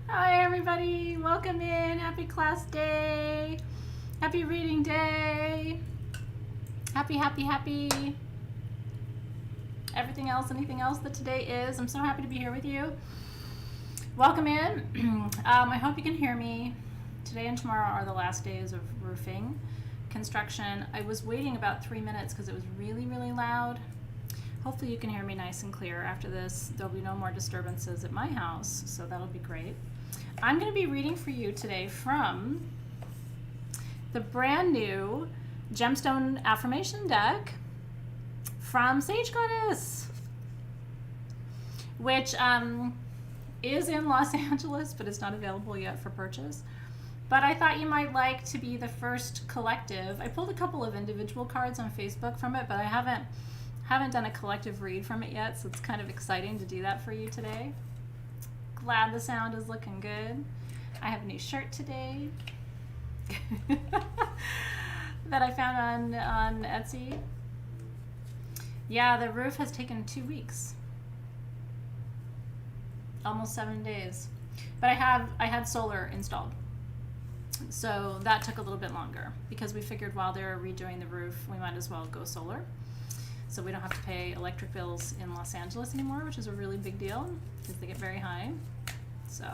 Hi everybody, welcome in. Happy class day. Happy reading day. Happy. Everything else, anything else that today is. I'm so happy to be here with you. Welcome in. I hope you can hear me. Today and tomorrow are the last days of roofing construction. I was waiting about 3 minutes because it was really loud. Hopefully you can hear me nice and clear. After this, there'll be no more disturbances at my house, so that'll be great. I'm going to be reading for you today from the brand new Gemstone Affirmation deck from Sage Goddess, which is in Los Angeles, but it's not available yet for purchase. But I thought you might like to be the first collective. I pulled a couple of individual cards on Facebook from it, but I haven't done a collective read from it yet, so it's kind of exciting to do that for you today. Glad the sound is looking good. I have a new shirt today that I found on Etsy. Yeah, the roof has taken 2 weeks. Almost 7 days. But I had solar installed. So that took a little bit longer because we figured while they were redoing the roof, we might as well go solar. So we don't have to pay electric bills in Los Angeles anymore, which is a really big deal because they get very high. So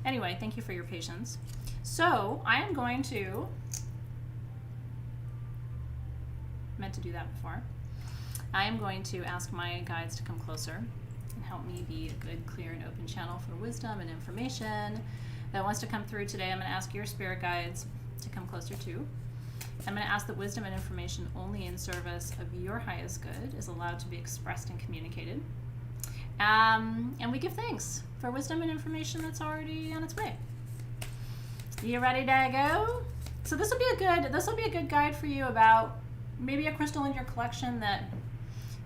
anyway, thank you for your patience. So I am going to, meant to do that before. I am going to ask my guides to come closer and help me be a good, clear, and open channel for wisdom and information that wants to come through today. I'm going to ask your spirit guides to come closer too. I'm going to ask that wisdom and information only in service of your highest good is allowed to be expressed and communicated. And we give thanks for wisdom and information that's already on its way. You ready to go? So this will be a good guide for you about maybe a crystal in your collection that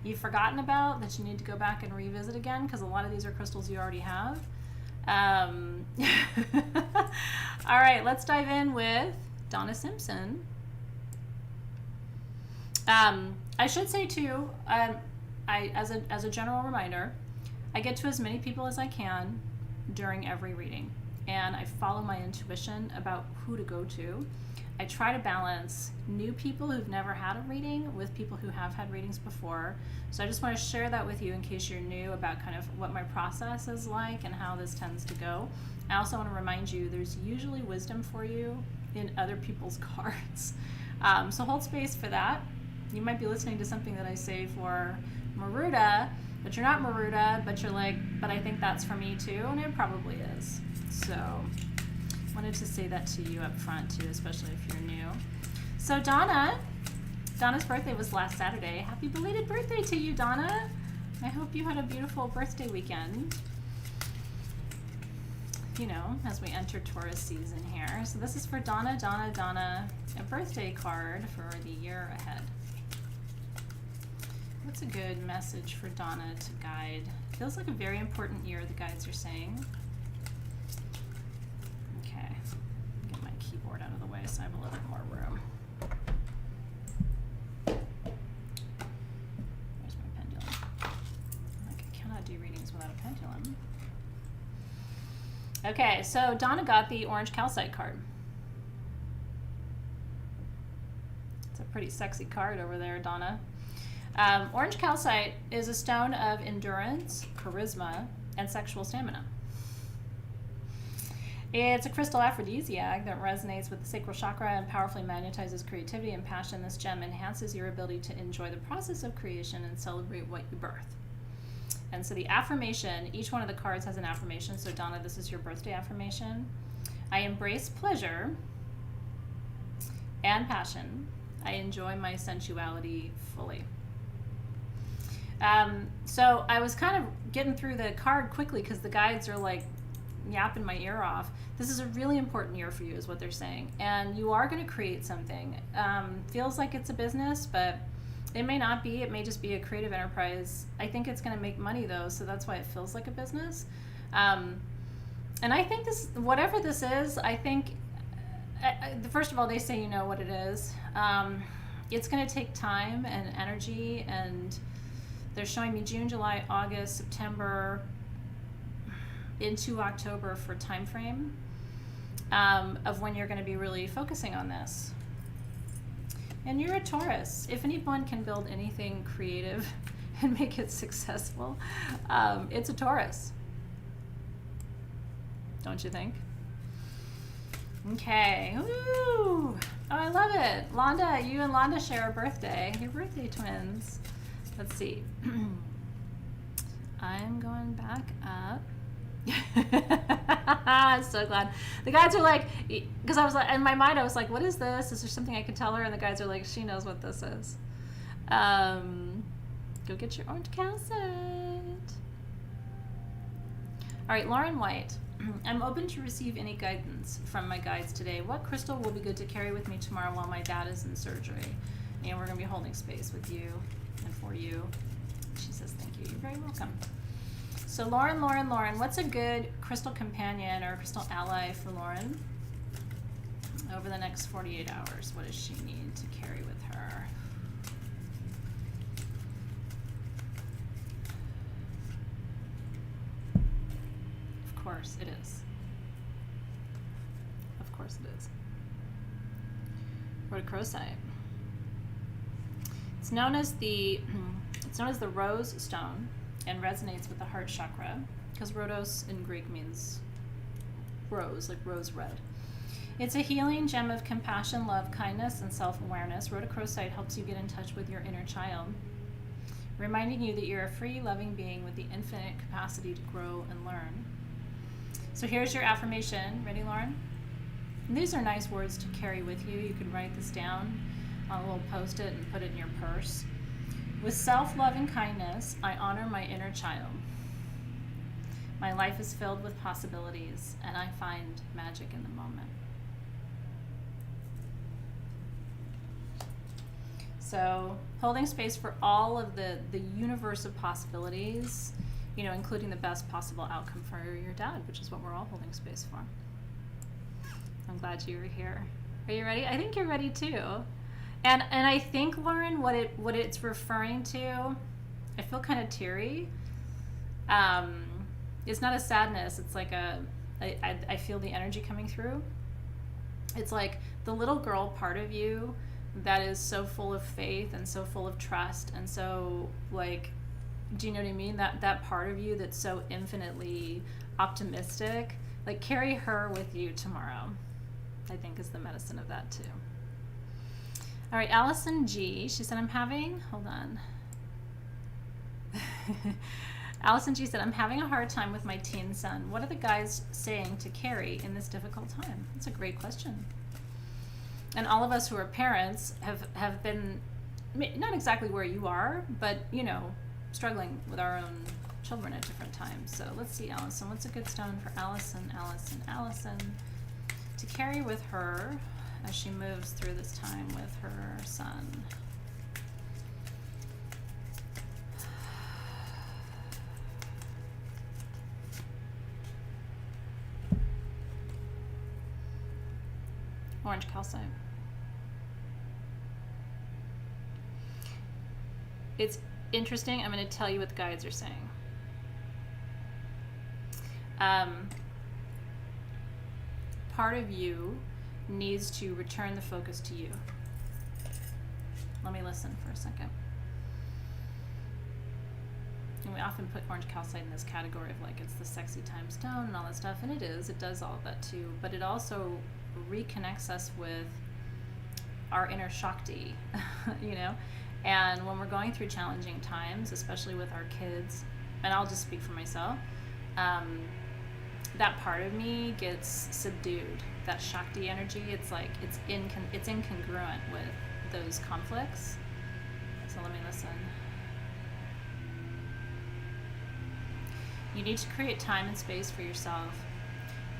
you've forgotten about that you need to go back and revisit again, because a lot of these are crystals you already have. All right, let's dive in with Donna Simpson. I should say too, as a general reminder, I get to as many people as I can during every reading, and I follow my intuition about who to go to. I try to balance new people who've never had a reading with people who have had readings before. So I just want to share that with you in case you're new about kind of what my process is like and how this tends to go. I also want to remind you there's usually wisdom for you in other people's cards. So hold space for that. You might be listening to something that I say for Maruda, but you're not Maruda, but you're like, but I think that's for me too, and it probably is. So wanted to say that to you up front too, especially if you're new. So Donna's birthday was last Saturday. Happy belated birthday to you, Donna. I hope you had a beautiful birthday weekend. You know, as we enter Taurus season here. So this is for Donna, a birthday card for the year ahead. What's a good message for Donna to guide? Feels like a very important year, the guides are saying. Okay, get my keyboard out of the way so I have a little bit more room. Where's my pendulum? Like, I cannot do readings without a pendulum. Okay, so Donna got the orange calcite card. It's a pretty sexy card over there, Donna. Orange calcite is a stone of endurance, charisma, and sexual stamina. It's a crystal aphrodisiac that resonates with the sacral chakra and powerfully magnetizes creativity and passion. This gem enhances your ability to enjoy the process of creation and celebrate what you birth. And so the affirmation, each one of the cards has an affirmation. So Donna, this is your birthday affirmation. I embrace pleasure and passion. I enjoy my sensuality fully. So I was kind of getting through the card quickly because the guides are like yapping my ear off. This is a really important year for you is what they're saying. And you are going to create something. Feels like it's a business, but it may not be. It may just be a creative enterprise. I think it's going to make money though, so that's why it feels like a business. And I think this, whatever this is, I think, first of all, they say you know what it is. It's going to take time and energy, and they're showing me June, July, August, September, into October for time frame of when you're going to be really focusing on this. And you're a Taurus. If anyone can build anything creative and make it successful, it's a Taurus. Don't you think? Okay. Ooh. Oh, I love it. Londa, you and Londa share a birthday. You're birthday twins. Let's see. I'm going back up. I'm so glad. The guys are like, because I was like, in my mind, I was like, what is this? Is there something I can tell her? And the guys are like, she knows what this is. Go get your orange calcite. All right, Lauren White. I'm open to receive any guidance from my guides today. What crystal will be good to carry with me tomorrow while my dad is in surgery? And we're going to be holding space with you and for you. She says, thank you. You're very welcome. So Lauren, what's a good crystal companion or crystal ally for Lauren over the next 48 hours? What does she need to carry with her? Of course it is. Of course it is. Rhodochrosite. It's known as the rose stone and resonates with the heart chakra because rhodos in Greek means rose, like rose red. It's a healing gem of compassion, love, kindness, and self-awareness. Rhodochrosite helps you get in touch with your inner child, reminding you that you're a free, loving being with the infinite capacity to grow and learn. So here's your affirmation. Ready, Lauren? And these are nice words to carry with you. You can write this down on a little post-it and put it in your purse. With self-love and kindness, I honor my inner child. My life is filled with possibilities, and I find magic in the moment. So, holding space for all of the universe of possibilities, you know, including the best possible outcome for your dad, which is what we're all holding space for. I'm glad you were here. Are you ready? I think you're ready too. And I think, Lauren, what it's referring to, I feel kind of teary. It's not a sadness. It's like I feel the energy coming through. It's like the little girl part of you that is so full of faith and so full of trust and so, like, do you know what I mean? That part of you that's so infinitely optimistic, like, carry her with you tomorrow, I think is the medicine of that too. All right, Allison G. She said, hold on. Allison G said, I'm having a hard time with my teen son. What are the guys saying to carry in this difficult time? That's a great question. And all of us who are parents have been, not exactly where you are, but, you know, struggling with our own children at different times. So let's see, Allison. What's a good stone for Allison to carry with her as she moves through this time with her son? Orange calcite. It's interesting. I'm going to tell you what the guides are saying. Part of you needs to return the focus to you. Let me listen for a second. And we often put orange calcite in this category of, like, it's the sexy time stone and all that stuff, and it is. It does all of that too. But it also reconnects us with our inner Shakti, you know? And when we're going through challenging times, especially with our kids, and I'll just speak for myself, that part of me gets subdued. That Shakti energy, it's like it's incongruent with those conflicts. So let me listen. You need to create time and space for yourself.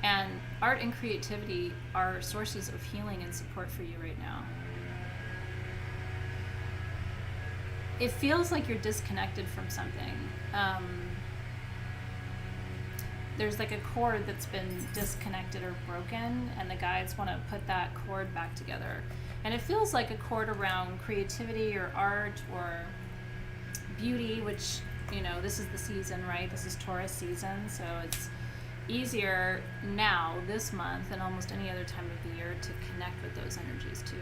And art and creativity are sources of healing and support for you right now. It feels like you're disconnected from something. There's like a cord that's been disconnected or broken, and the guides want to put that cord back together. And it feels like a cord around creativity or art or beauty, which, you know, this is the season, right? This is Taurus season, so easier now this month than almost any other time of the year to connect with those energies too.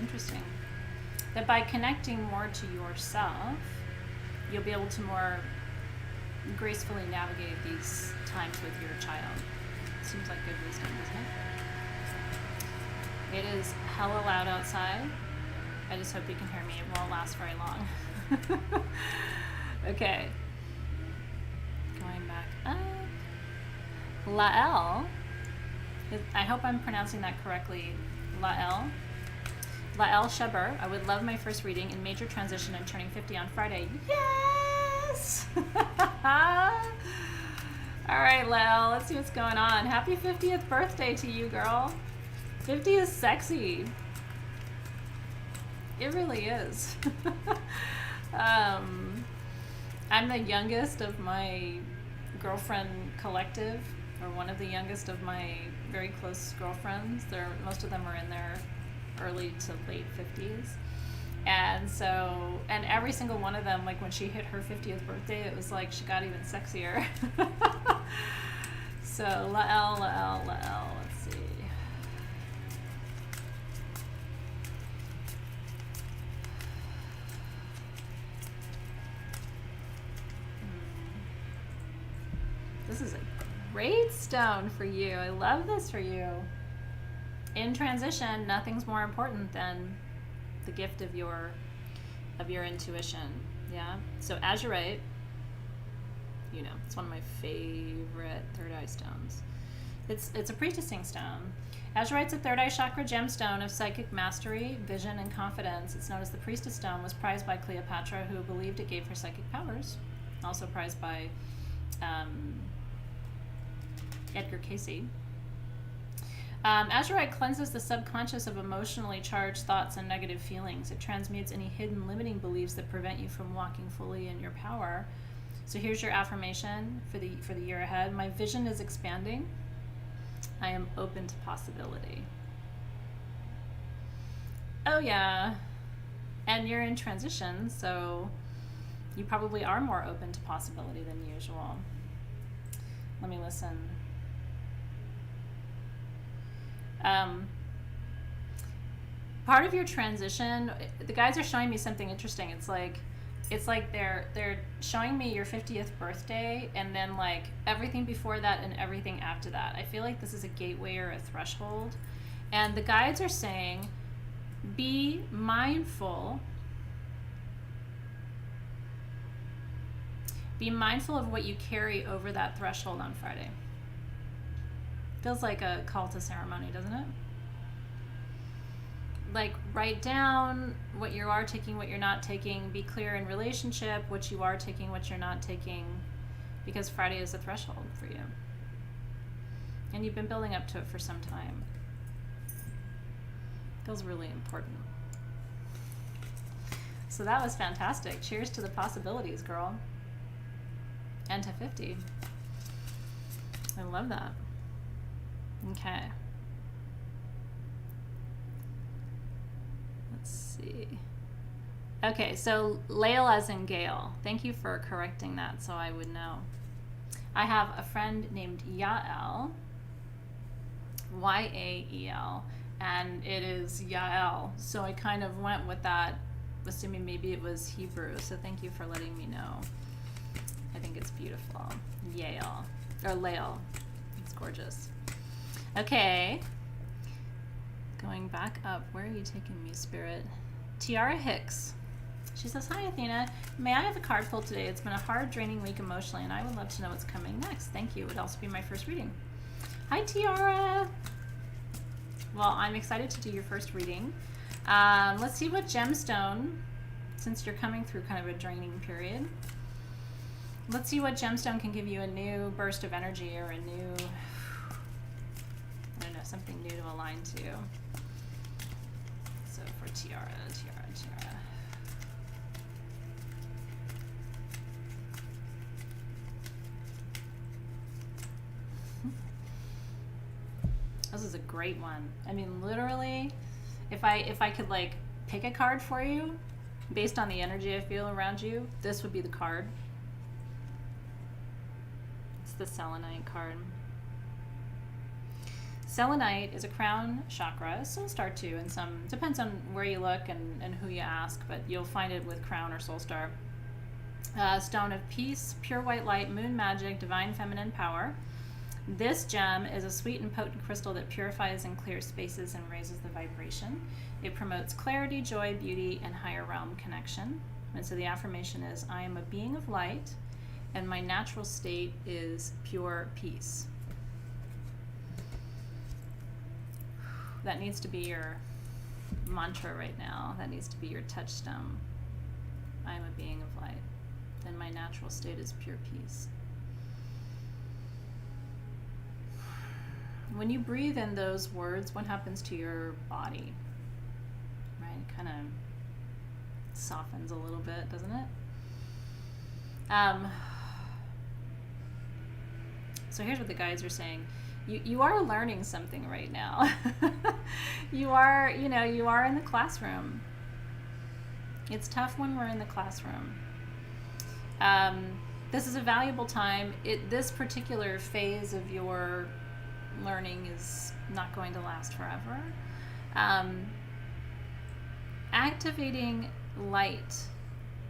Interesting. That by connecting more to yourself, you'll be able to more gracefully navigate these times with your child. Seems like good wisdom, doesn't it? It is hella loud outside. I just hope you can hear me. It won't last very long. Okay. Going back up. Lael. I hope I'm pronouncing that correctly. Lael. Lael Sheber. I would love my first reading in major transition and turning 50 on Friday. Yes! All right, Lael. Let's see what's going on. Happy 50th birthday to you, girl. 50 is sexy. It really is. I'm the youngest of my girlfriend collective, or one of the youngest of my very close girlfriends. Most of them are in their early to late 50s. And so, and every single one of them, like when she hit her 50th birthday, it was like she got even sexier. So, Lael, let's see. This is a great stone for you. I love this for you. In transition, nothing's more important than the gift of your intuition. Yeah. So azurite, it's one of my favorite third eye stones. It's a pre-testing stone. Azurite's a third eye chakra gemstone of psychic mastery, vision, and confidence. It's known as the priestess stone. Was prized by Cleopatra, who believed it gave her psychic powers. Also prized by Edgar Cayce. Azurite cleanses the subconscious of emotionally charged thoughts and negative feelings. It transmutes any hidden limiting beliefs that prevent you from walking fully in your power. So here's your affirmation for the year ahead. My vision is expanding. I am open to possibility. Oh yeah. And you're in transition, so you probably are more open to possibility than usual. Let me listen. Part of your transition, the guides are showing me something interesting. It's like they're showing me your 50th birthday, and then like everything before that and everything after that. I feel like this is a gateway or a threshold, and the guides are saying, be mindful. Be mindful of what you carry over that threshold on Friday. Feels like a call to ceremony, doesn't it? Like, write down what you are taking, what you're not taking. Be clear in relationship, what you are taking, what you're not taking. Because Friday is a threshold for you. And you've been building up to it for some time. Feels really important. So that was fantastic. Cheers to the possibilities, girl. And to 50. I love that. Okay. Let's see. Okay, so Lael as in Gail. Thank you for correcting that so I would know. I have a friend named Yael, Y-A-E-L, and it is Yael. So I kind of went with that, assuming maybe it was Hebrew. So thank you for letting me know. I think it's beautiful. Yael, or Lael. It's gorgeous. Okay, going back up, where are you taking me, Spirit? Tiara Hicks. She says, hi, Athena. May I have a card pull today? It's been a hard, draining week emotionally, and I would love to know what's coming next. Thank you. It would also be my first reading. Hi, Tiara. Well, I'm excited to do your first reading. Let's see what gemstone, since you're coming through kind of a draining period, let's see what gemstone can give you a new burst of energy or a new... I don't know, something new to align to. So for Tiara. This is a great one. I mean, literally, if I could like pick a card for you based on the energy I feel around you, this would be the card. the selenite card. Selenite is a crown chakra, soul star too, and some depends on where you look and who you ask, but you'll find it with crown or soul star. Stone of peace, pure white light, moon magic, divine feminine power. This gem is a sweet and potent crystal that purifies and clears spaces and raises the vibration. It promotes clarity, joy, beauty, and higher realm connection. And so the affirmation is, I am a being of light, and my natural state is pure peace. That needs to be your mantra right now. That needs to be your touchstone. I am a being of light, and my natural state is pure peace. When you breathe in those words, what happens to your body? Right? It kind of softens a little bit, doesn't it? So here's what the guides are saying. You are learning something right now. you are in the classroom. It's tough when we're in the classroom. This is a valuable time. This particular phase of your learning is not going to last forever. Activating light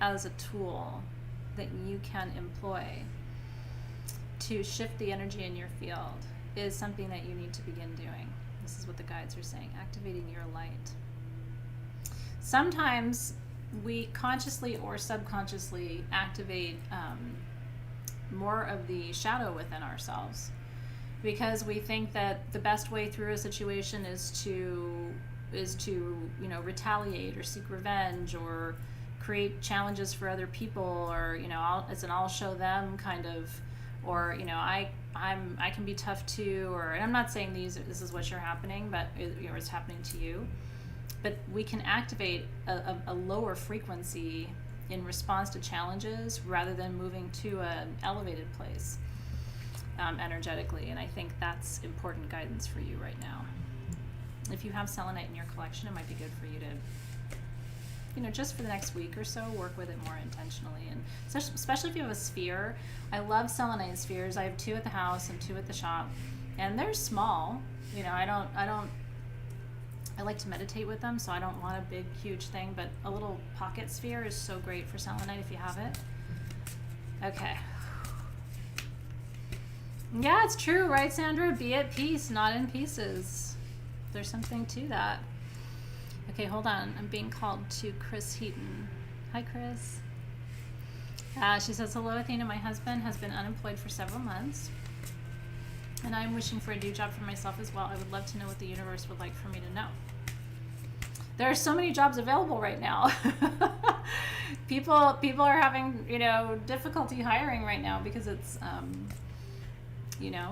as a tool that you can employ to shift the energy in your field is something that you need to begin doing. This is what the guides are saying, activating your light. Sometimes we consciously or subconsciously activate more of the shadow within ourselves, because we think that the best way through a situation is to retaliate or seek revenge or create challenges for other people, or it's an I'll show them kind of, or I can be tough too, or, and I'm not saying this is what you're happening, but it's happening to you. But we can activate a lower frequency in response to challenges rather than moving to an elevated place energetically. And I think that's important guidance for you right now. If you have selenite in your collection, it might be good for you to, just for the next week or so, work with it more intentionally. And especially if you have a sphere. I love selenite spheres. I have 2 at the house and 2 at the shop, and they're small. I like to meditate with them, so I don't want a big, huge thing, but a little pocket sphere is so great for selenite if you have it. Okay. Yeah, it's true, right, Sandra? Be at peace, not in pieces. There's something to that. Okay, hold on. I'm being called to Chris Heaton. Hi, Chris. She says, hello, Athena. My husband has been unemployed for several months, and I'm wishing for a new job for myself as well. I would love to know what the universe would like for me to know. There are so many jobs available right now. People are having, difficulty hiring right now because it's,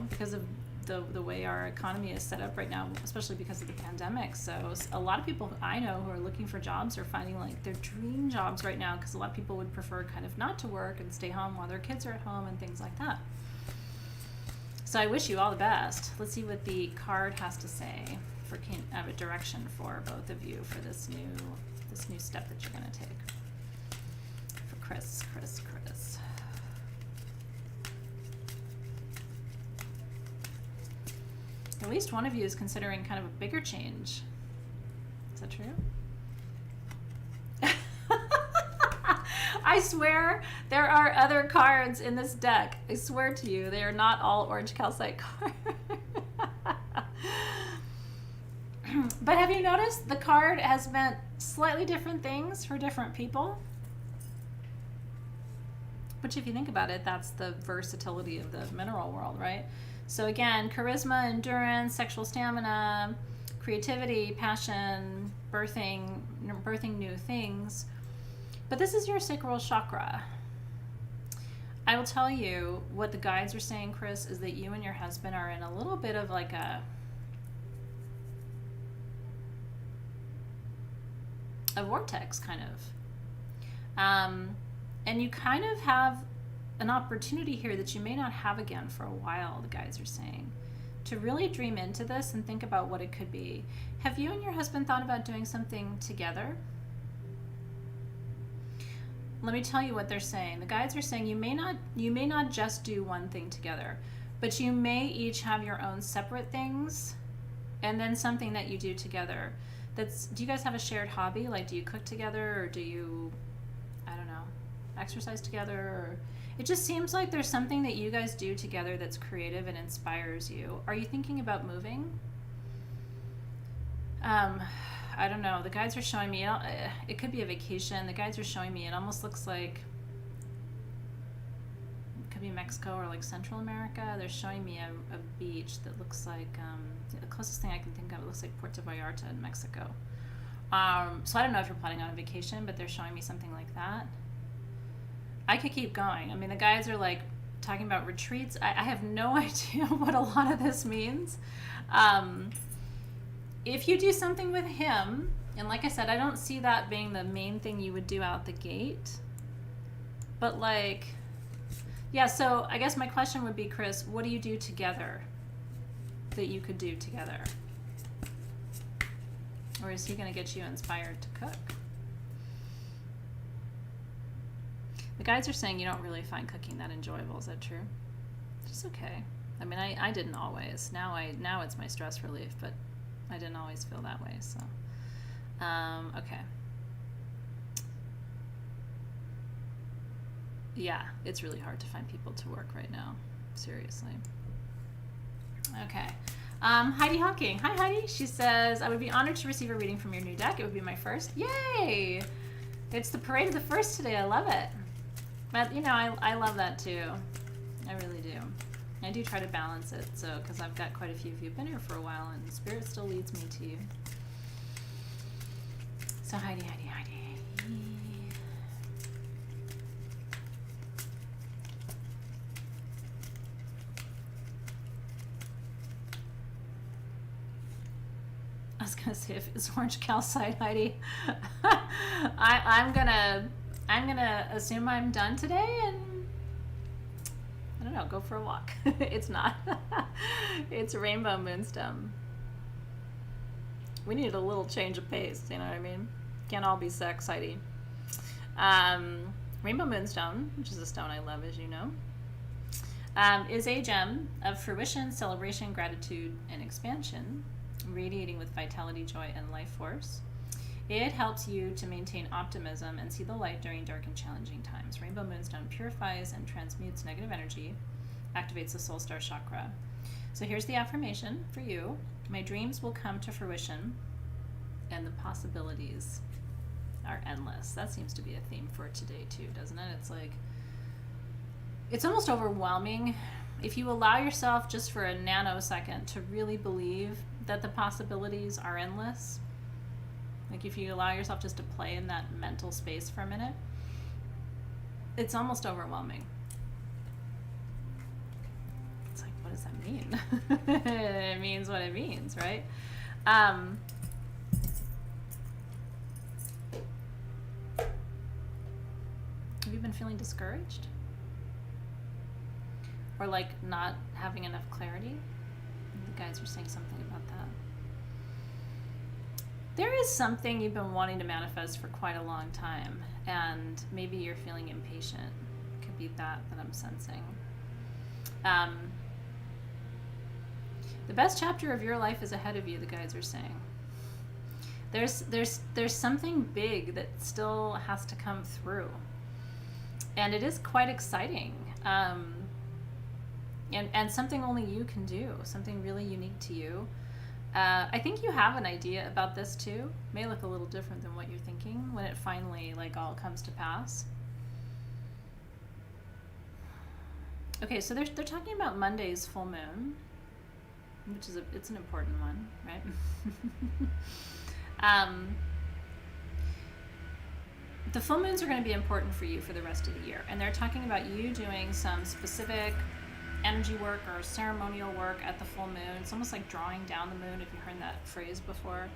because of the way our economy is set up right now, especially because of the pandemic. So a lot of people I know who are looking for jobs are finding like their dream jobs right now, because a lot of people would prefer kind of not to work and stay home while their kids are at home and things like that. So I wish you all the best. Let's see what the card has to say for a direction for both of you for this new step that you're going to take. For Chris. At least one of you is considering kind of a bigger change. Is that true? I swear there are other cards in this deck. I swear to you, they are not all orange calcite cards. But have you noticed the card has meant slightly different things for different people? Which, if you think about it, that's the versatility of the mineral world, right? So again, charisma, endurance, sexual stamina, creativity, passion, birthing new things. But this is your sacral chakra. I will tell you what the guides are saying, Chris, is that you and your husband are in a little bit of like a vortex, kind of. And you kind of have an opportunity here that you may not have again for a while, the guides are saying, to really dream into this and think about what it could be. Have you and your husband thought about doing something together? Let me tell you what they're saying. The guides are saying you may not just do one thing together. but you may each have your own separate things, and then something that you do together. Do you guys have a shared hobby? Like, do you cook together, or do you, I don't know, exercise together? Or it just seems like there's something that you guys do together that's creative and inspires you. Are you thinking about moving? I don't know. The guides are showing me, it could be a vacation. The guides are showing me, it almost looks like, it could be Mexico or like Central America. They're showing me a beach that looks like, the closest thing I can think of, it looks like Puerto Vallarta in Mexico. So I don't know if you're planning on a vacation, but they're showing me something like that. I could keep going. I mean, the guides are like talking about retreats. I have no idea what a lot of this means. If you do something with him, and like I said, I don't see that being the main thing you would do out the gate. But like, yeah, so I guess my question would be, Chris, what do you do together that you could do together? Or is he going to get you inspired to cook? The guides are saying you don't really find cooking that enjoyable. Is that true? It's okay. I mean, I didn't always. Now it's my stress relief, but I didn't always feel that way. So, okay. Yeah, it's really hard to find people to work right now. Seriously. Okay. Heidi Hawking. Hi, Heidi. She says, I would be honored to receive a reading from your new deck. It would be my first. Yay! It's the parade of the first today. I love it. But, you know, I love that too. I really do. I do try to balance it, so, because I've got quite a few of you who've been here for a while, and Spirit still leads me to you. So, Heidi. I was gonna say, if it's orange calcite, Heidi, I'm gonna assume I'm done today, and I don't know, go for a walk. It's not. It's Rainbow Moonstone. We need a little change of pace, you know what I mean? Can't all be sex, Heidi. Rainbow Moonstone, which is a stone I love, as you know, is a gem of fruition, celebration, gratitude, and expansion, radiating with vitality, joy, and life force. It helps you to maintain optimism and see the light during dark and challenging times. Rainbow Moonstone purifies and transmutes negative energy, activates the soul star chakra. So here's the affirmation for you. My dreams will come to fruition, and the possibilities are endless. That seems to be a theme for today too, doesn't it? It's like, it's almost overwhelming if you allow yourself just for a nanosecond to really believe that the possibilities are endless. Like, if you allow yourself just to play in that mental space for a minute, it's almost overwhelming. It's like, what does that mean? It means what it means, right? Have you been feeling discouraged? Or like not having enough clarity? The guides are saying something about that. There is something you've been wanting to manifest for quite a long time, and maybe you're feeling impatient. It could be that I'm sensing. The best chapter of your life is ahead of you, the guides are saying. There's something big that still has to come through, and it is quite exciting. And something only you can do, something really unique to you. I think you have an idea about this too. It may look a little different than what you're thinking when it finally like all comes to pass. Okay, so they're talking about Monday's full moon, which is it's an important one, right? The full moons are going to be important for you for the rest of the year, and they're talking about you doing some specific energy work or ceremonial work at the full moon. It's almost like drawing down the moon, if you've heard that phrase before,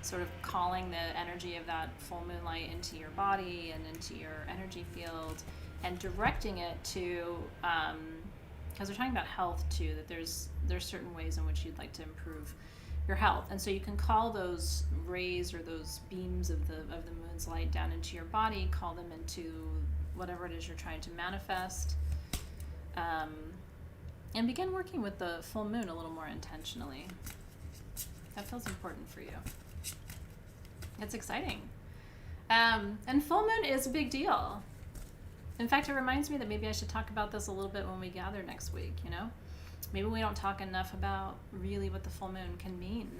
sort of calling the energy of that full moonlight into your body and into your energy field, and directing it to, because they're talking about health too, that there's certain ways in which you'd like to improve your health, and so you can call those rays or those beams of the moon's light down into your body, call them into whatever it is you're trying to manifest. And begin working with the full moon a little more intentionally. That feels important for you. It's exciting. And full moon is a big deal. In fact, it reminds me that maybe I should talk about this a little bit when we gather next week, you know? Maybe we don't talk enough about really what the full moon can mean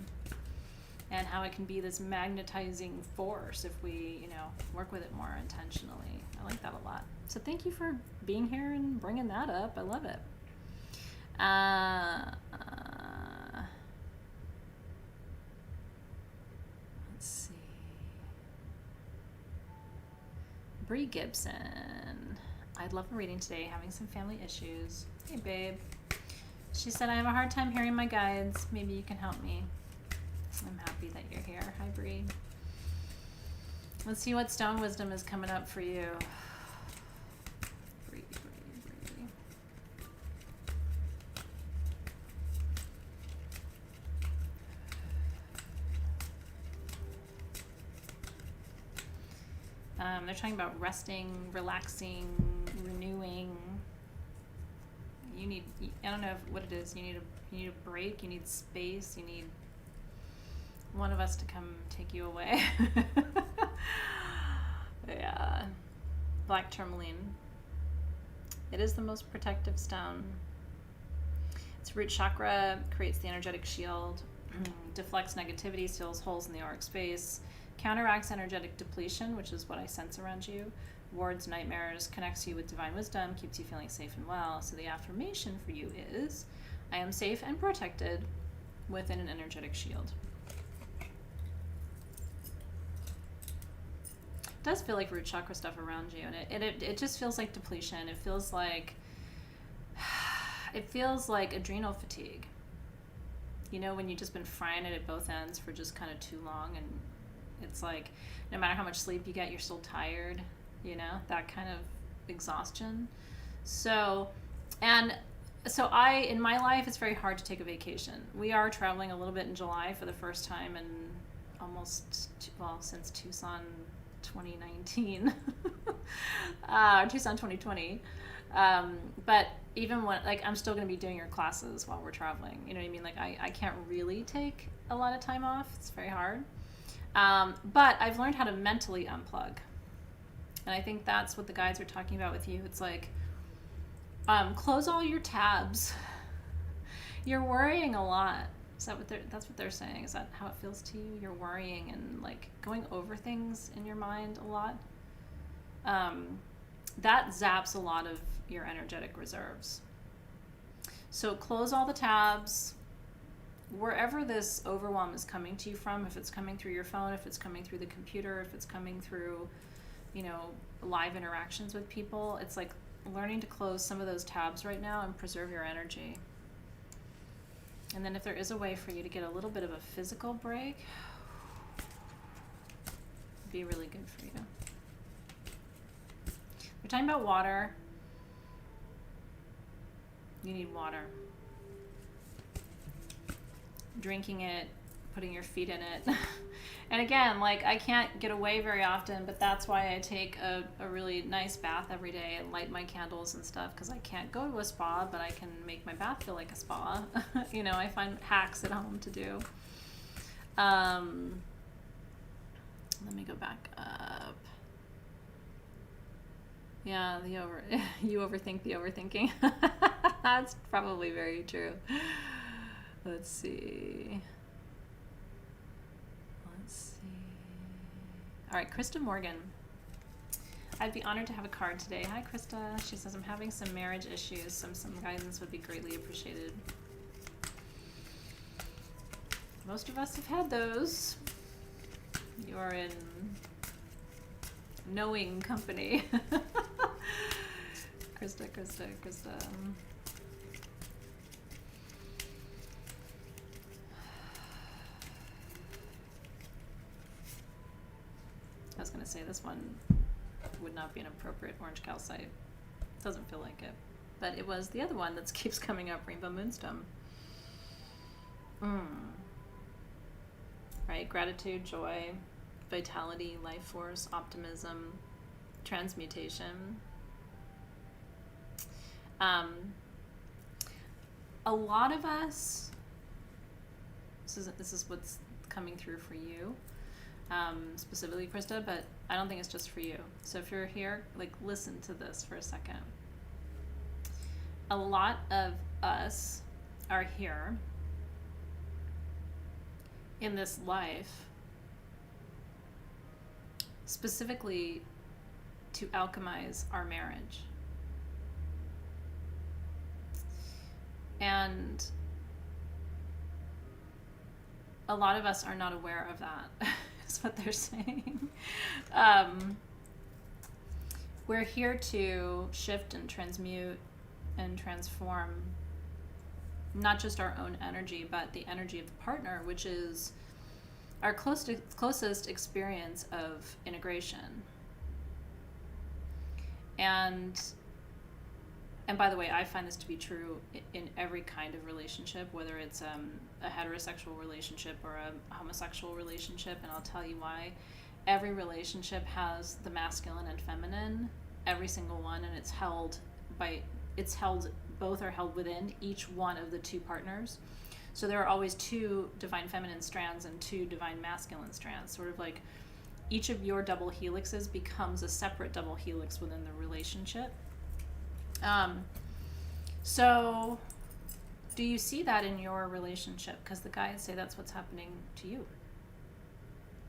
and how it can be this magnetizing force if we, you know, work with it more intentionally. I like that a lot. So thank you for being here and bringing that up. I love it. Let's see. Bree Gibson. I'd love a reading today, having some family issues. Hey, babe. She said, I have a hard time hearing my guides. Maybe you can help me. I'm happy that you're here. Hi, Bree. Let's see what stone wisdom is coming up for you. Bree. They're talking about resting, relaxing, renewing. You need, I don't know what it is. You need a break. You need space. You need one of us to come take you away. Yeah. Black tourmaline. It is the most protective stone. Its root chakra creates the energetic shield, deflects negativity, seals holes in the auric space, counteracts energetic depletion, which is what I sense around you, wards nightmares, connects you with divine wisdom, keeps you feeling safe and well. So the affirmation for you is, I am safe and protected within an energetic shield. It does feel like root chakra stuff around you, and it just feels like depletion. It feels like adrenal fatigue. You know, when you've just been frying it at both ends for just kind of too long, and it's like no matter how much sleep you get, you're still tired, you know, that kind of exhaustion. So in my life, it's very hard to take a vacation. We are traveling a little bit in July for the first time in since Tucson 2019, Tucson 2020. But even when, like, I'm still going to be doing your classes while we're traveling. You know what I mean? Like, I can't really take a lot of time off. It's very hard. But I've learned how to mentally unplug. And I think that's what the guides are talking about with you. It's like, close all your tabs. You're worrying a lot. Is that that's what they're saying? Is that how it feels to you? You're worrying and like going over things in your mind a lot. That zaps a lot of your energetic reserves. So close all the tabs. Wherever this overwhelm is coming to you from, if it's coming through your phone, if it's coming through the computer, if it's coming through, you know, live interactions with people, it's like learning to close some of those tabs right now and preserve your energy. And then if there is a way for you to get a little bit of a physical break, it'd be really good for you. We're talking about water. You need water. Drinking it, putting your feet in it. And again, like, I can't get away very often, but that's why I take a really nice bath every day and light my candles and stuff, because I can't go to a spa, but I can make my bath feel like a spa. You know, I find hacks at home to do. Let me go back up. Yeah, you overthink the overthinking. That's probably very true. Let's see. All right, Krista Morgan. I'd be honored to have a card today. Hi, Krista. She says, I'm having some marriage issues. Some guidance would be greatly appreciated. Most of us have had those. You're in knowing company. Krista. I was going to say this one would not be an appropriate orange calcite. Doesn't feel like it. But it was the other one that keeps coming up, Rainbow Moonstone. Right? Gratitude, joy, vitality, life force, optimism, transmutation. a lot of us, this is what's coming through for you, specifically, Krista, but I don't think it's just for you. So if you're here, like, listen to this for a second. A lot of us are here in this life specifically to alchemize our marriage. And a lot of us are not aware of that, is what they're saying. We're here to shift and transmute and transform not just our own energy, but the energy of the partner, which is our closest experience of integration. And by the way, I find this to be true in every kind of relationship, whether it's a heterosexual relationship or a homosexual relationship, and I'll tell you why. Every relationship has the masculine and feminine, every single one, and both are held within each one of the two partners. So there are always two divine feminine strands and two divine masculine strands, sort of like each of your double helixes becomes a separate double helix within the relationship. So do you see that in your relationship? Because the guys say that's what's happening to you.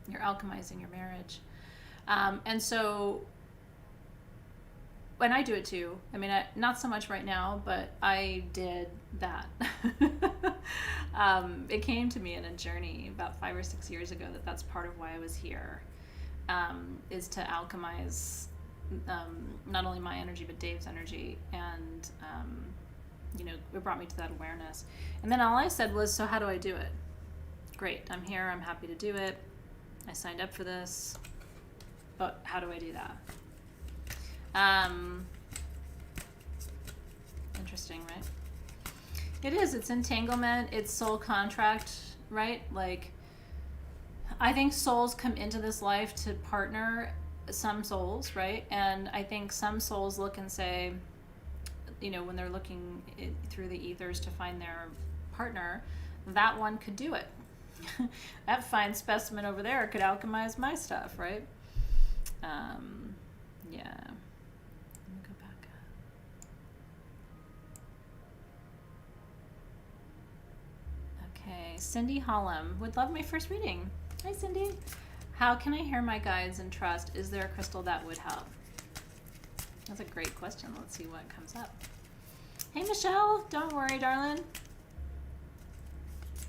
You're alchemizing your marriage. And so, and I do it too. I mean, not so much right now, but I did that. It came to me in a journey about 5 or 6 years ago that's part of why I was here, is to alchemize not only my energy but Dave's energy, and it brought me to that awareness. And then all I said was, so how do I do it? Great, I'm here, I'm happy to do it, I signed up for this, but how do I do that? Interesting, right? It is, it's entanglement, it's soul contract, right? Like, I think souls come into this life to partner, some souls, right? And I think some souls look and say, when they're looking through the ethers to find their partner, that one could do it. That fine specimen over there could alchemize my stuff, right? Yeah. Let me go back up. Okay, Cindy Hollum would love my first reading. Hi, Cindy. How can I hear my guides and trust? Is there a crystal that would help? That's a great question. Let's see what comes up. Hey, Michelle. Don't worry, darling.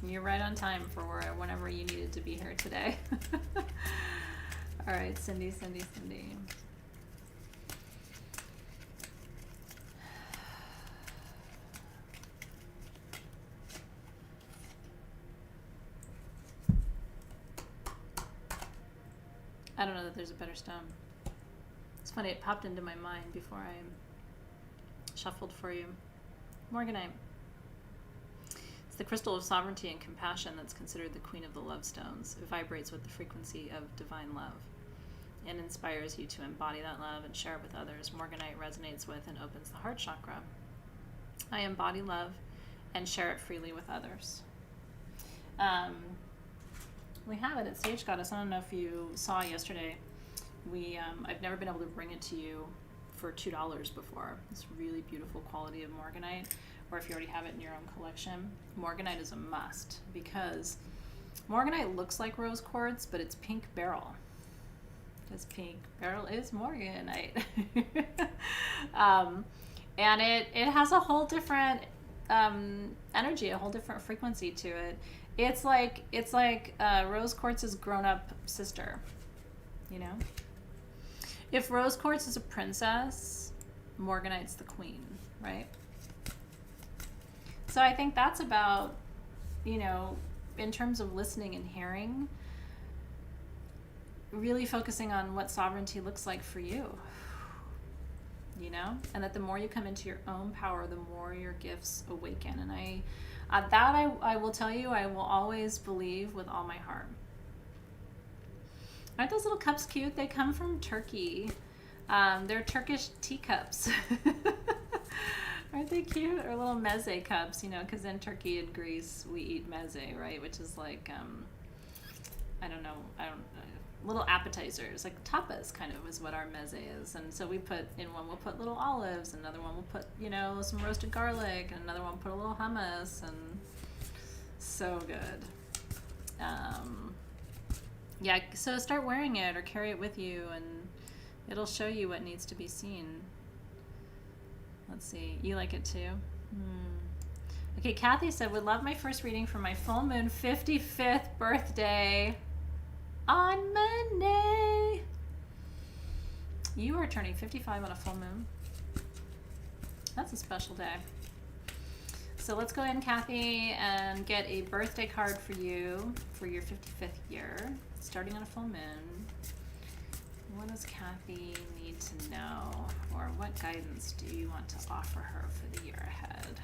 You're right on time for whenever you needed to be here today. All right, Cindy. I don't know that there's a better stone. It's funny, it popped into my mind before I shuffled for you. Morganite. It's the crystal of sovereignty and compassion that's considered the queen of the love stones. It vibrates with the frequency of divine love and inspires you to embody that love and share it with others. Morganite resonates with and opens the heart chakra. I embody love and share it freely with others. We have it at Sage Goddess. I don't know if you saw yesterday. I've never been able to bring it to you for $2 before. This really beautiful quality of Morganite, or if you already have it in your own collection. Morganite is a must because Morganite looks like rose quartz, but it's pink beryl. Because pink beryl is Morganite. And it has a whole different energy, a whole different frequency to it. It's like rose quartz's grown-up sister, If rose quartz is a princess, Morganite's the queen, right? So I think that's about, in terms of listening and hearing, really focusing on what sovereignty looks like for you, and that the more you come into your own power, the more your gifts awaken. And I will tell you, I will always believe with all my heart. Aren't those little cups cute? They come from Turkey. They're Turkish teacups. Aren't they cute? Or little meze cups, you know, because in Turkey and Greece we eat meze, right? Which is like, little appetizers, like tapas kind of is what our meze is. And so we put, in one we'll put little olives, another one we'll put, you know, some roasted garlic, and another one we'll put a little hummus, and so good. Yeah, so start wearing it or carry it with you, and it'll show you what needs to be seen. Let's see, you like it too? Okay, Kathy said, would love my first reading for my full moon 55th birthday on Monday. You are turning 55 on a full moon. That's a special day. So let's go in, Kathy, and get a birthday card for you for your 55th year, starting on a full moon. What does Kathy need to know, or what guidance do you want to offer her for the year ahead?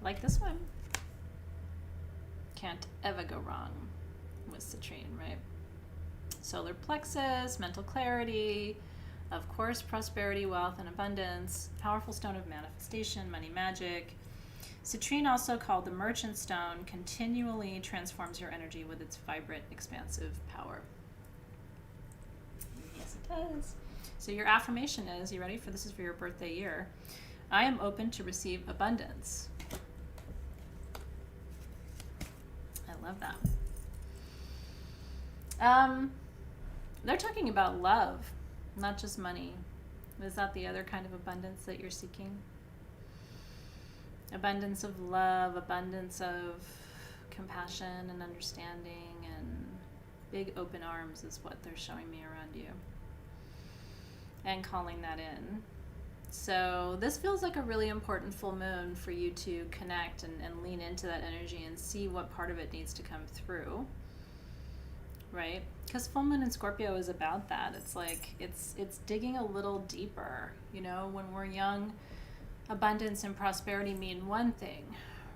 Like this one. Can't ever go wrong with citrine, right? Solar plexus, mental clarity, of course, prosperity, wealth, and abundance, powerful stone of manifestation, money magic. Citrine, also called the merchant stone, continually transforms your energy with its vibrant, expansive power. Yes, it does. So your affirmation is, you ready for this? Is for your birthday year. I am open to receive abundance. I love that. They're talking about love, not just money. Is that the other kind of abundance that you're seeking? Abundance of love, abundance of compassion and understanding, and big open arms is what they're showing me around you. And calling that in. So this feels like a really important full moon for you to connect and lean into that energy and see what part of it needs to come through. Right? Because full moon in Scorpio is about that. It's like, it's digging a little deeper. You know, when we're young, abundance and prosperity mean one thing,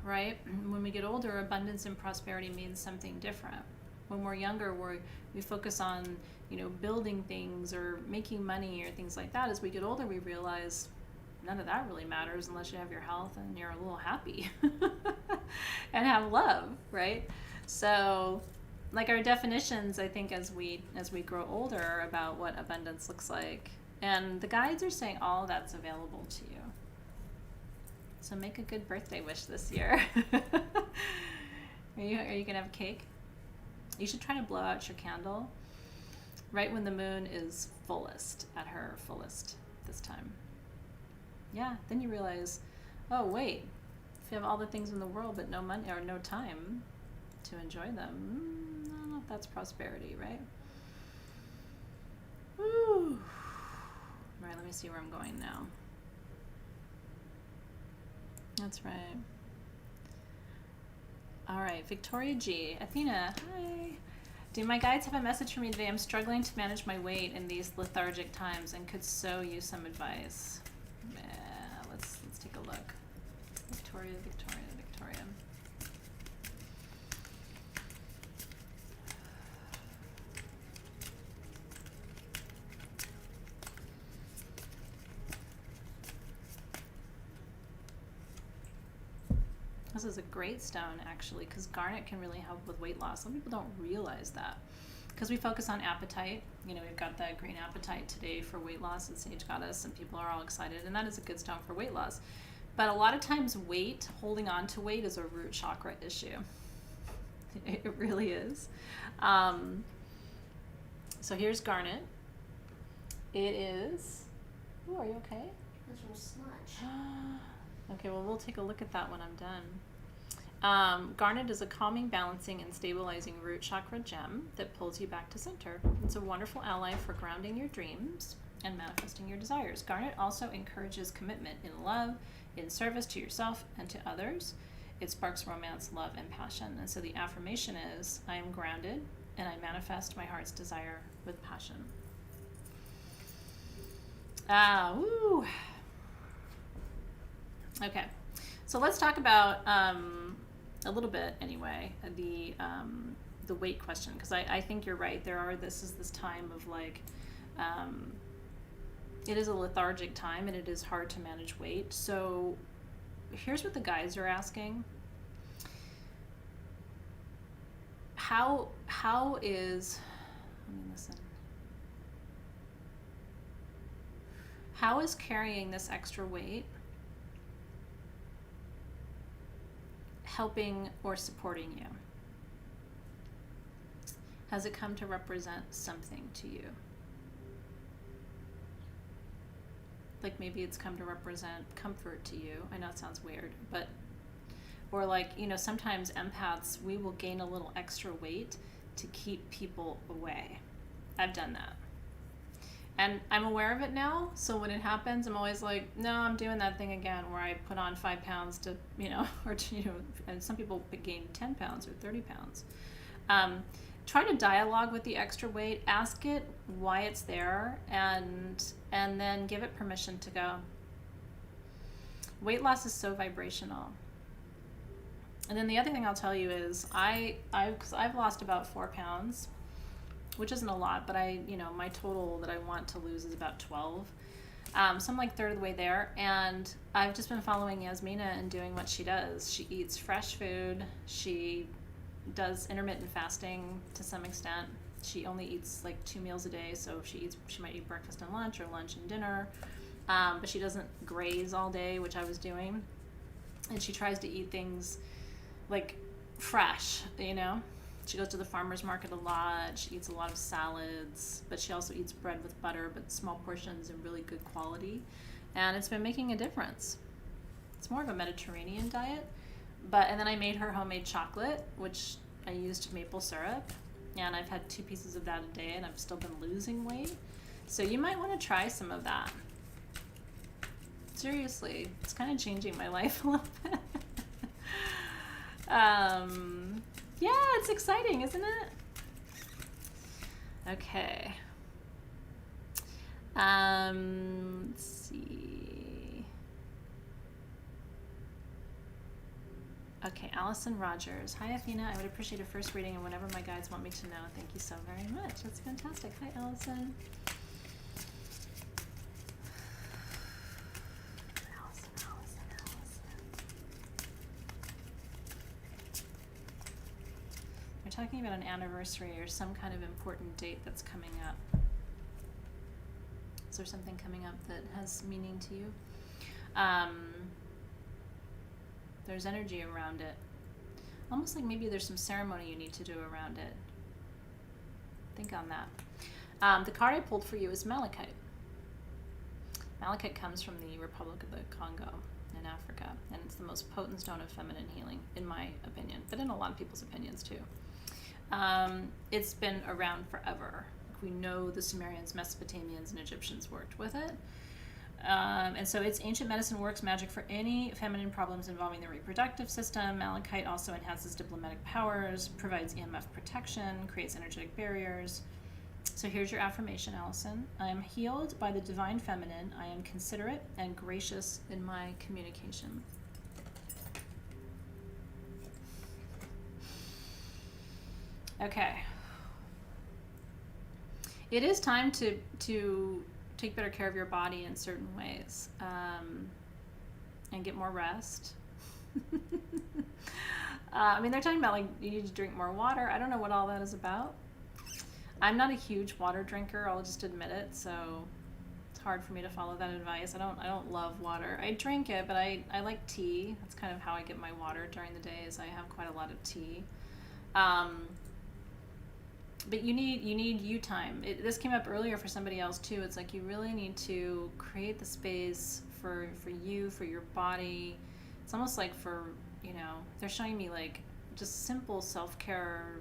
right? When we get older, abundance and prosperity means something different. When we're younger, we focus on, you know, building things or making money or things like that. As we get older, we realize none of that really matters unless you have your health and you're a little happy and have love, right? So, like, our definitions, I think, as we grow older, about what abundance looks like, and the guides are saying all of that's available to you. So make a good birthday wish this year. Are you gonna have cake? You should try to blow out your candle right when the moon is fullest, at her fullest this time. Yeah, then you realize, oh wait, if you have all the things in the world but no money or no time to enjoy them, I don't know if that's prosperity, right? Woo. All right, let me see where I'm going now. That's right. All right, Victoria G. Athena, hi. Do my guides have a message for me today? I'm struggling to manage my weight in these lethargic times and could so use some advice. Yeah, let's take a look. Victoria. This is a great stone, actually, because garnet can really help with weight loss. Some people don't realize that because we focus on appetite. You know, we've got that green apatite today for weight loss at Sage Goddess, and people are all excited, and that is a good stone for weight loss. But a lot of times holding on to weight is a root chakra issue. It really is. So here's garnet. It is, ooh, are you okay? That's from smudge. Okay, well, we'll take a look at that when I'm done. Garnet is a calming, balancing, and stabilizing root chakra gem that pulls you back to center. It's a wonderful ally for grounding your dreams and manifesting your desires. Garnet also encourages commitment in love, in service to yourself and to others. It sparks romance, love, and passion. And so the affirmation is, I am grounded and I manifest my heart's desire with passion. Woo! Okay, so let's talk about a little bit anyway, the weight question, because I think you're right. This is this time of like, it is a lethargic time and it is hard to manage weight. So here's what the guys are asking. How is, let me listen. How is carrying this extra weight helping or supporting you? Has it come to represent something to you? Like maybe it's come to represent comfort to you. I know it sounds weird, but, or like, you know, sometimes empaths, we will gain a little extra weight to keep people away. I've done that. And I'm aware of it now, so when it happens, I'm always like, no, I'm doing that thing again where I put on 5 pounds to, you know, or to, you know, and some people gain 10 pounds or 30 pounds. Try to dialogue with the extra weight, ask it why it's there, and then give it permission to go. Weight loss is so vibrational. And then the other thing I'll tell you is I've lost about 4 pounds, which isn't a lot, but my total that I want to lose is about 12. So I'm like third of the way there, and I've just been following Yasmina and doing what she does. She eats fresh food. She does intermittent fasting to some extent. She only eats like 2 meals a day, so she might eat breakfast and lunch or lunch and dinner, but she doesn't graze all day, which I was doing. And she tries to eat things like fresh, you know. She goes to the farmer's market a lot. She eats a lot of salads, but she also eats bread with butter, but small portions and really good quality. And it's been making a difference. It's more of a Mediterranean diet. And then I made her homemade chocolate, which I used maple syrup. And I've had 2 pieces of that a day, and I've still been losing weight. So you might want to try some of that. Seriously, it's kind of changing my life a little bit. Yeah, it's exciting, isn't it? Okay. Let's see. Okay, Allison Rogers. Hi, Athena. I would appreciate a first reading and whenever my guides want me to know. Thank you so very much. That's fantastic. Hi, Allison. Talking about an anniversary or some kind of important date that's coming up. Is there something coming up that has meaning to you? There's energy around it. Almost like maybe there's some ceremony you need to do around it. Think on that. The card I pulled for you is Malachite. Malachite comes from the Republic of the Congo in Africa, and it's the most potent stone of feminine healing, in my opinion, but in a lot of people's opinions too. It's been around forever. We know the Sumerians, Mesopotamians, and Egyptians worked with it. And so its ancient medicine works magic for any feminine problems involving the reproductive system. Malachite also enhances diplomatic powers, provides EMF protection, creates energetic barriers. So here's your affirmation, Allison. I am healed by the divine feminine. I am considerate and gracious in my communication. Okay. It is time to take better care of your body in certain ways, and get more rest. They're talking about like you need to drink more water. I don't know what all that is about. I'm not a huge water drinker. I'll just admit it. So it's hard for me to follow that advice. I don't love water. I drink it, but I like tea. That's kind of how I get my water during the day. Is I have quite a lot of tea. But you need you time. This came up earlier for somebody else too. It's like you really need to create the space for you, for your body. It's almost like they're showing me like just simple self-care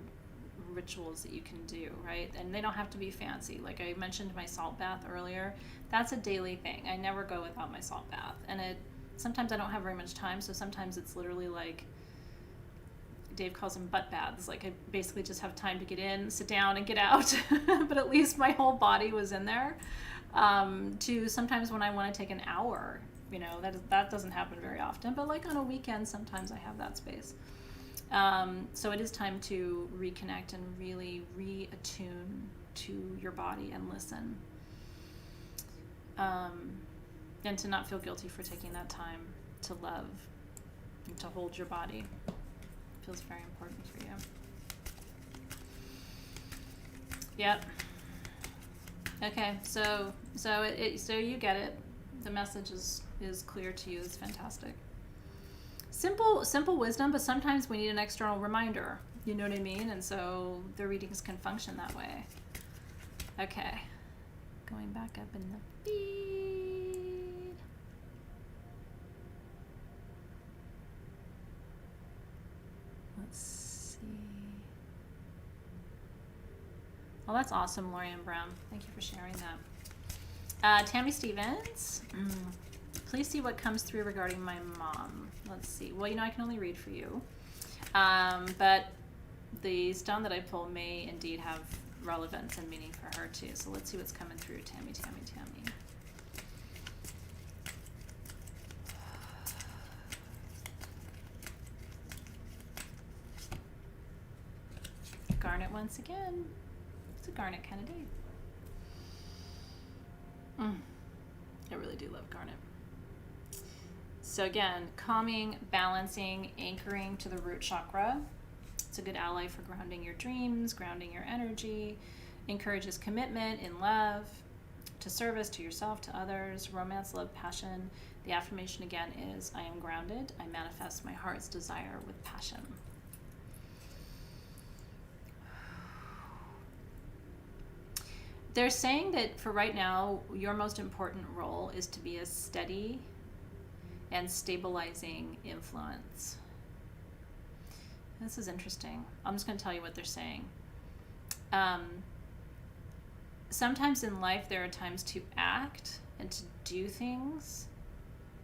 rituals that you can do, right? And they don't have to be fancy. Like I mentioned my salt bath earlier. That's a daily thing. I never go without my salt bath. And sometimes I don't have very much time, so sometimes it's literally like Dave calls them butt baths. Like I basically just have time to get in, sit down, and get out. But at least my whole body was in there. To sometimes when I want to take an hour, that doesn't happen very often. But like on a weekend, sometimes I have that space. So it is time to reconnect and really reattune to your body and listen. And to not feel guilty for taking that time to love and to hold your body. It feels very important for you. Yep. Okay, so you get it. The message is clear to you. It's fantastic. Simple wisdom, but sometimes we need an external reminder. You know what I mean? And so the readings can function that way. Okay. Going back up in the feed. Let's see. Well, that's awesome, Lorianne Brown. Thank you for sharing that. Tammy Stevens. Please see what comes through regarding my mom. Let's see. Well, I can only read for you. But the stone that I pull may indeed have relevance and meaning for her too. So let's see what's coming through, Tammy. Garnet once again. It's a garnet kind of day. I really do love garnet. So again, calming, balancing, anchoring to the root chakra. It's a good ally for grounding your dreams, grounding your energy, encourages commitment in love, to service, to yourself, to others, romance, love, passion. The affirmation again is, I am grounded. I manifest my heart's desire with passion. They're saying that for right now, your most important role is to be a steady and stabilizing influence. This is interesting. I'm just going to tell you what they're saying. Sometimes in life, there are times to act and to do things,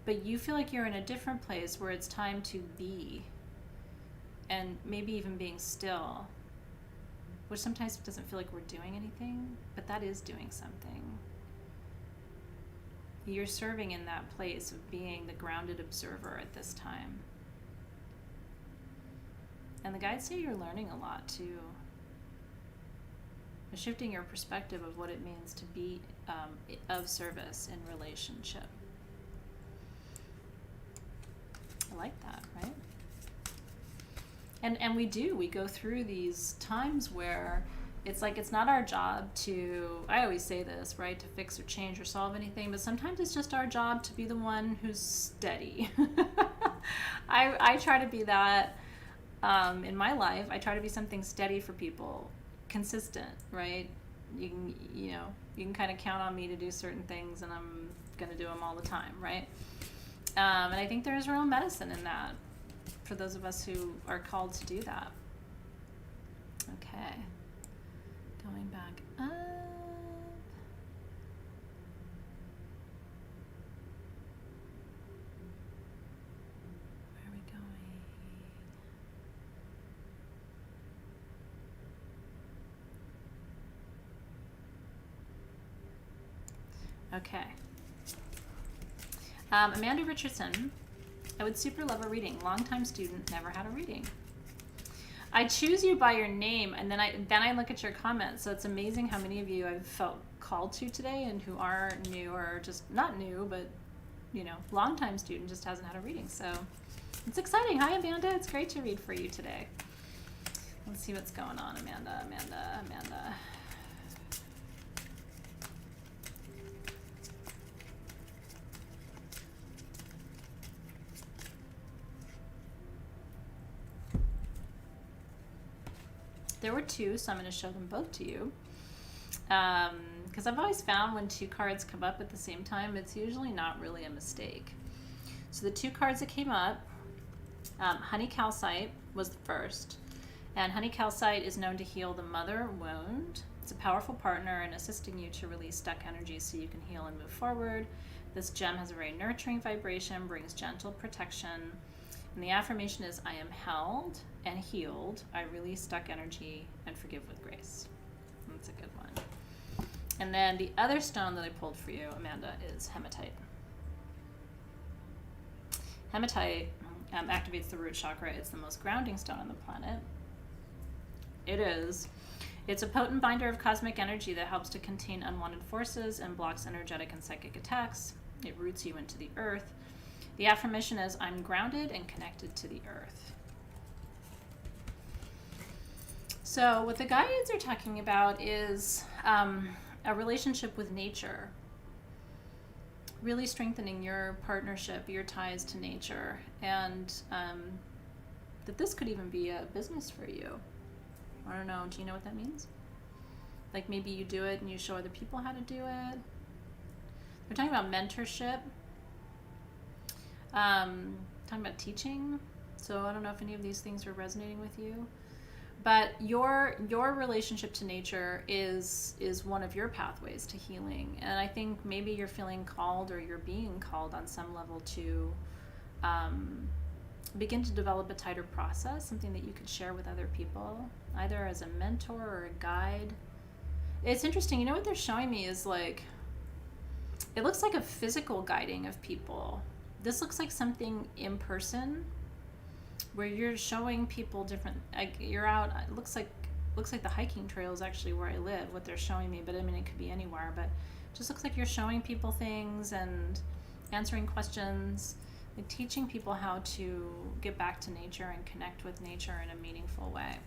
but you feel like you're in a different place where it's time to be, and maybe even being still, which sometimes doesn't feel like we're doing anything, but that is doing something. You're serving in that place of being the grounded observer at this time. And the guides say you're learning a lot too. You're shifting your perspective of what it means to be of service in relationship. I like that, right? And we go through these times where it's like it's not our job to, I always say this, right, to fix or change or solve anything, but sometimes it's just our job to be the one who's steady. I try to be that in my life. I try to be something steady for people, consistent, right? You can kind of count on me to do certain things, and I'm going to do them all the time, right? And I think there's real medicine in that for those of us who are called to do that. Okay. Going back up. Where are we going? Okay. Amanda Richardson. I would super love a reading. Longtime student, never had a reading. I choose you by your name, and then I look at your comments. So it's amazing how many of you I've felt called to today, and who are new or just not new, but longtime student just hasn't had a reading. So it's exciting. Hi, Amanda. It's great to read for you today. Let's see what's going on, Amanda. There were two, so I'm going to show them both to you. Because I've always found when two cards come up at the same time, it's usually not really a mistake. So the two cards that came up, Honey Calcite was the first. And Honey Calcite is known to heal the mother wound. It's a powerful partner in assisting you to release stuck energy so you can heal and move forward. This gem has a very nurturing vibration, brings gentle protection. And the affirmation is, I am held and healed. I release stuck energy and forgive with grace. That's a good one. And then the other stone that I pulled for you, Amanda, is hematite. Hematite activates the root chakra. It's the most grounding stone on the planet. It is. It's a potent binder of cosmic energy that helps to contain unwanted forces and blocks energetic and psychic attacks. It roots you into the earth. The affirmation is, I'm grounded and connected to the earth. So what the guides are talking about is a relationship with nature. Really strengthening your partnership, your ties to nature, and that this could even be a business for you. I don't know. Do you know what that means? Like maybe you do it and you show other people how to do it. We're talking about mentorship. Talking about teaching. So I don't know if any of these things are resonating with you. But your relationship to nature is one of your pathways to healing. And I think maybe you're feeling called, or you're being called on some level to begin to develop a tighter process, something that you could share with other people, either as a mentor or a guide. It's interesting. You know what they're showing me is like, it looks like a physical guiding of people. This looks like something in person, where you're showing people different, like you're out, it looks like the hiking trail is actually where I live, what they're showing me, but I mean, it could be anywhere, but it just looks like you're showing people things and answering questions, like teaching people how to get back to nature and connect with nature in a meaningful way.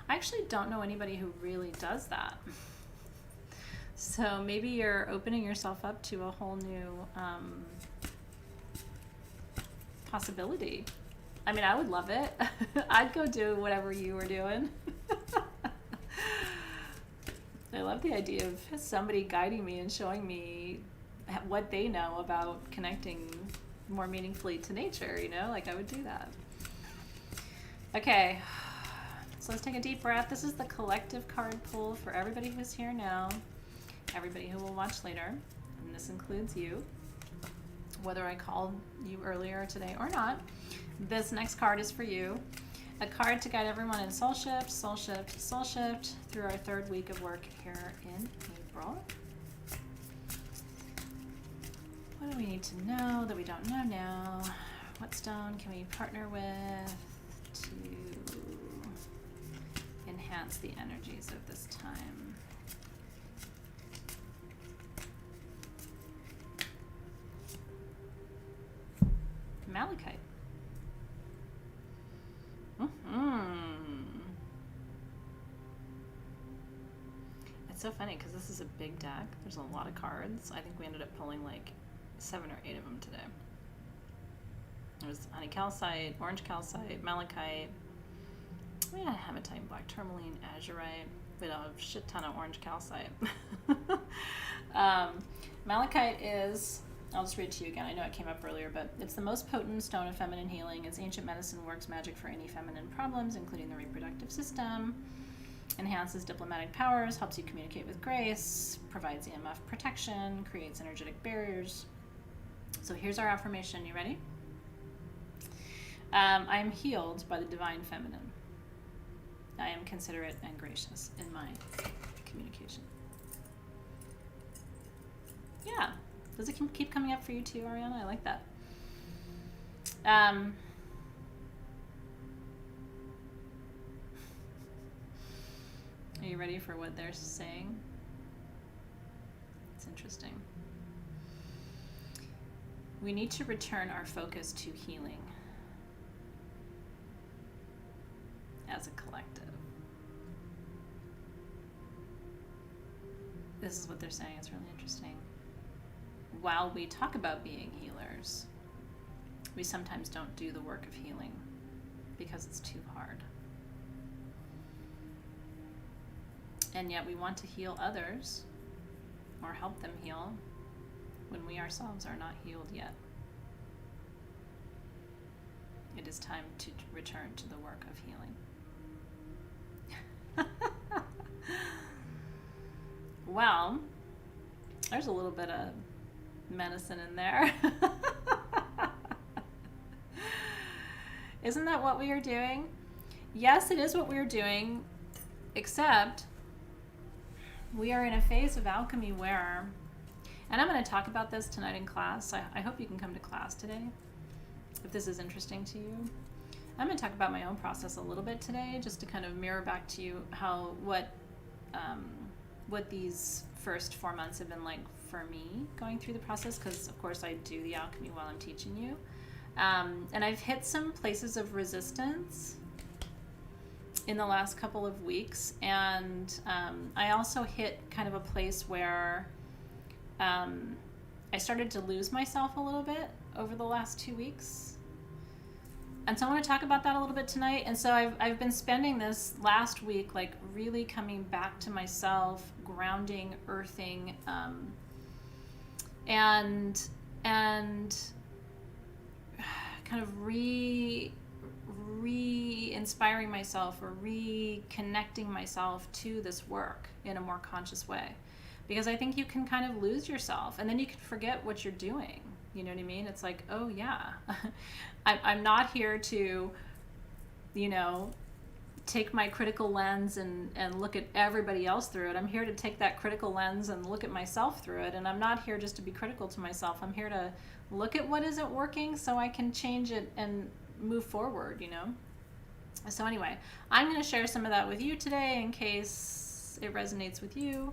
I actually don't know anybody who really does that. So maybe you're opening yourself up to a whole new possibility. I mean, I would love it. I'd go do whatever you were doing. I love the idea of somebody guiding me and showing me what they know about connecting more meaningfully to nature, you know? Like, I would do that. Okay, so let's take a deep breath. This is the collective card pull for everybody who's here now, everybody who will watch later, and this includes you, whether I called you earlier today or not. This next card is for you. A card to guide everyone in soul shift, soul shift, soul shift through our third week of work here in April. What do we need to know that we don't know now? What stone can we partner with to enhance the energies of this time? Malachite. It's so funny because this is a big deck. There's a lot of cards. I think we ended up pulling like 7 or 8 of them today. It was honey calcite, orange calcite, malachite. We had hematite, black tourmaline, azurite. We don't have a shit ton of orange calcite. Malachite is, I'll just read it to you again. I know it came up earlier, but it's the most potent stone of feminine healing. Its ancient medicine works magic for any feminine problems, including the reproductive system, enhances diplomatic powers, helps you communicate with grace, provides EMF protection, creates energetic barriers. So here's our affirmation. You ready? I am healed by the divine feminine. I am considerate and gracious in my communication. Yeah. Does it keep coming up for you too, Ariana? I like that. Are you ready for what they're saying? It's interesting. We need to return our focus to healing as a collective. This is what they're saying. It's really interesting. While we talk about being healers, we sometimes don't do the work of healing because it's too hard. And yet we want to heal others or help them heal when we ourselves are not healed yet. It is time to return to the work of healing. Well, there's a little bit of medicine in there. Isn't that what we are doing? Yes, it is what we are doing, except we are in a phase of alchemy where, and I'm going to talk about this tonight in class. I hope you can come to class today. if this is interesting to you. I'm going to talk about my own process a little bit today, just to kind of mirror back to you what these first 4 months have been like for me going through the process, because of course I do the alchemy while I'm teaching you. And I've hit some places of resistance in the last couple of weeks, and I also hit kind of a place where I started to lose myself a little bit over the last 2 weeks. And so I want to talk about that a little bit tonight. And so I've been spending this last week like really coming back to myself, grounding, earthing, and kind of re-inspiring myself, or reconnecting myself to this work in a more conscious way. Because I think you can kind of lose yourself, and then you can forget what you're doing. You know what I mean? It's like, oh yeah, I'm not here to, take my critical lens and look at everybody else through it. I'm here to take that critical lens and look at myself through it. And I'm not here just to be critical to myself. I'm here to look at what isn't working so I can change it and move forward, So anyway, I'm going to share some of that with you today in case it resonates with you.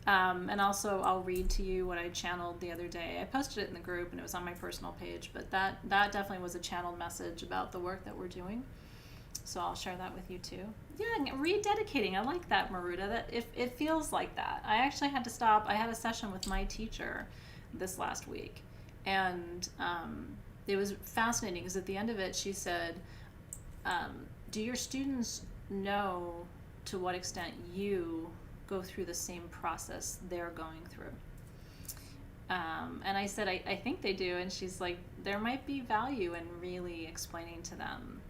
And also I'll read to you what I channeled the other day. I posted it in the group and it was on my personal page, but that definitely was a channeled message about the work that we're doing. So I'll share that with you too. Yeah, rededicating. I like that, Maruda. That if it feels like that. I actually had to stop. I had a session with my teacher this last week, and it was fascinating because at the end of it, she said, "Do your students know to what extent you go through the same process they're going through?" And I said, I think they do. And she's like, there might be value in really explaining to them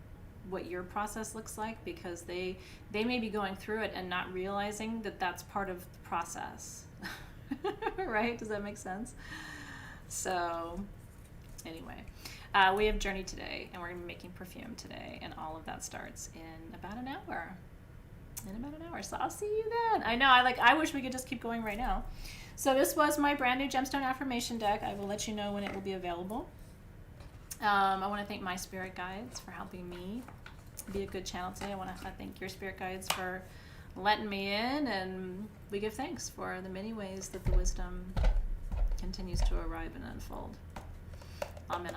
what your process looks like, because they may be going through it and not realizing that that's part of the process. Right? Does that make sense? So anyway, we have Journey today, and we're going to be making perfume today, and all of that starts in about an hour. So I'll see you then. I know, I wish we could just keep going right now. So this was my brand new Gemstone Affirmation deck. I will let you know when it will be available. I want to thank my spirit guides for helping me be a good channel today. I want to thank your spirit guides for letting me in, and we give thanks for the many ways that the wisdom continues to arrive and unfold. Amen.